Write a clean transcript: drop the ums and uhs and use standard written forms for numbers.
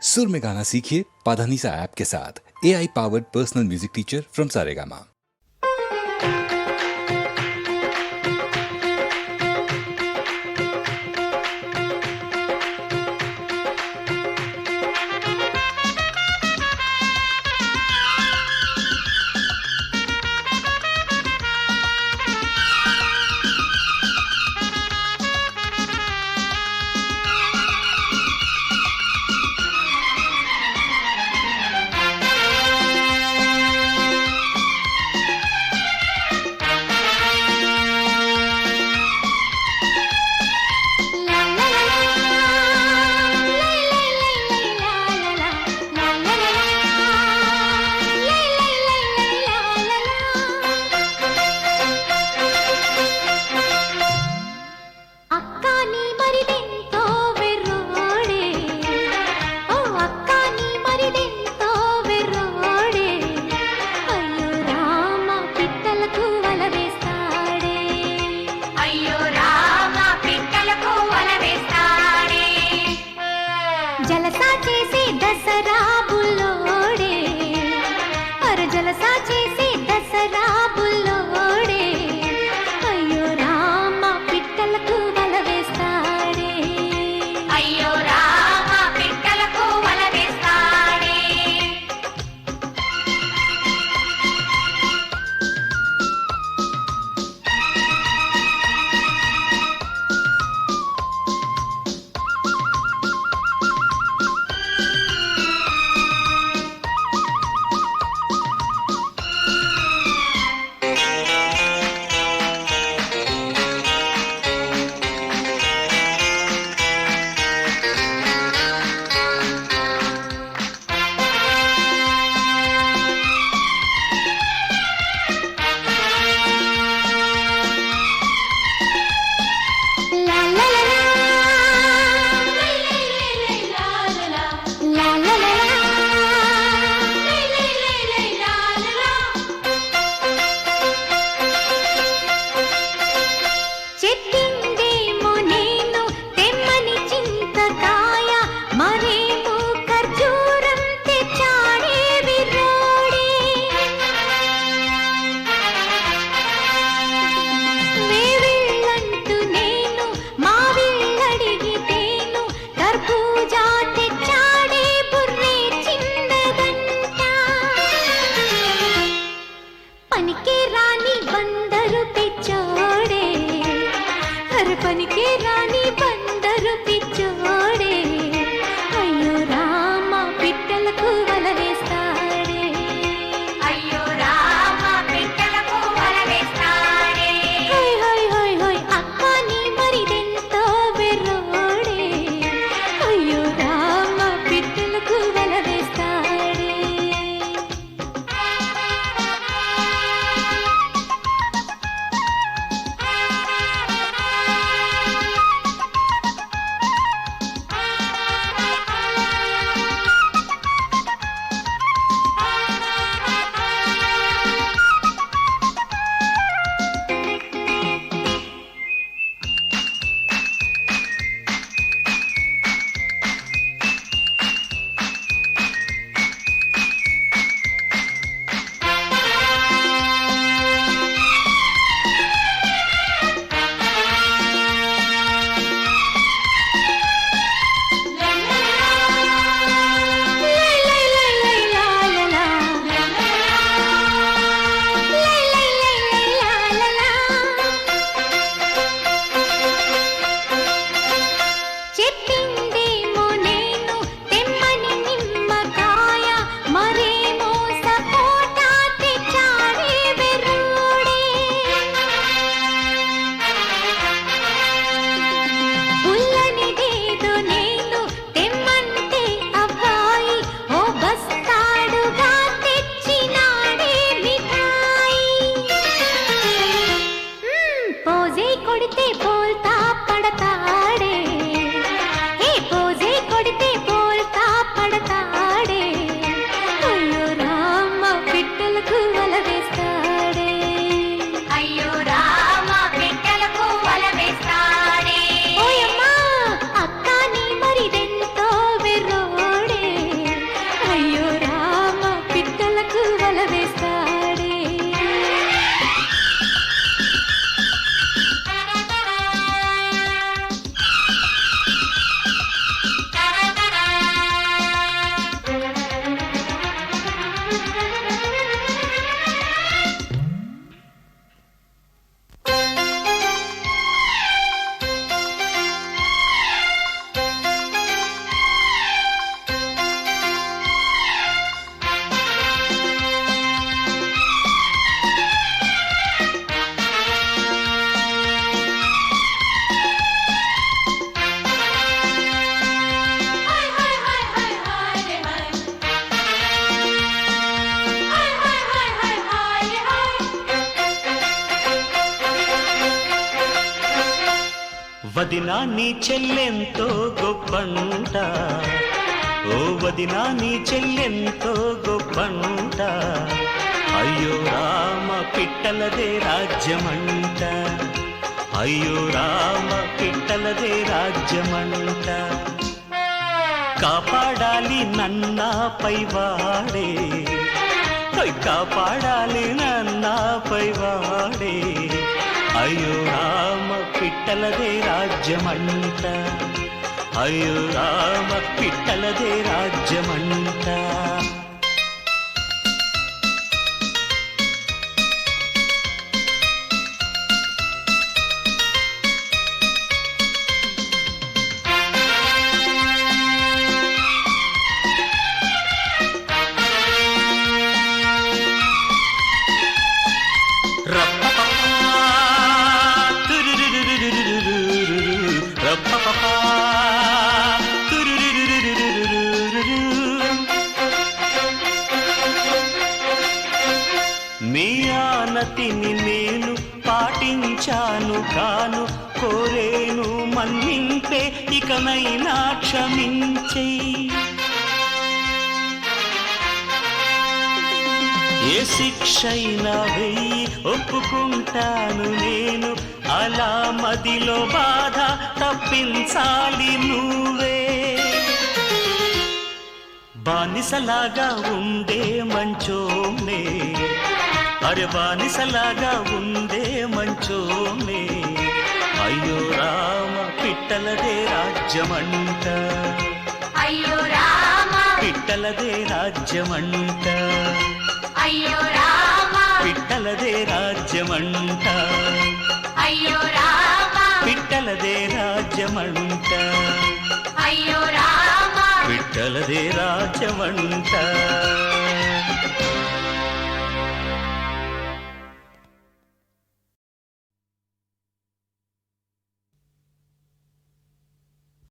सुर में गाना सीखिए पाधानीसा ऐप के साथ। AI powered personal music teacher from Saregama. జలసా చేసి దసరా బుల్లోడే అర జలసా చేసి దసరా బుల్లోడే అయ్యో రామ పిట్టలకు వల వేస్తాడే అయ్యో రామ పిట్టలకు వల వేస్తాడే వదినా నీ చెల్లెంతో గొప్పంట, ఓ వదినా నీ చెల్లెంతో గొప్పంట. అయ్యో రామ పిట్టలదే రాజ్యమంట, అయ్యో రామ పిట్టలదే రాజ్యమంట. కాపాడాలి నన్నా పైవాడే, కాపాడాలి నన్నా పైవాడే. అయ్యో రామ పిట్టలదే రాజ్యమంట, అయ్యో రామ పిట్టలదే రాజ్యమంట. మీ ఆనతిని నేను పాటించాను కాను, కోరేను మన్నింపే ఇకనైనా క్షమించే. ఏ శిక్షైనా వెయ్యి ఒప్పుకుంటాను నేను, అలా మదిలో బాధ తప్పించాలి నువ్వే. బానిసలాగా ఉండే మంచోనే, అరే బానిసలాగా ఉండే మంచోనే. అయ్యో రామ పిట్టలదే రాజ్యమంట, అయ్యో రామ పిట్టలదే రాజ్యమంట, అయ్యో రామ పిట్టలదే రాజ్యమంట, అయ్యో రామ పిట్టలదే రాజ్యమంట, అయ్యో రామ పిట్టలదే రాజ్యమంట.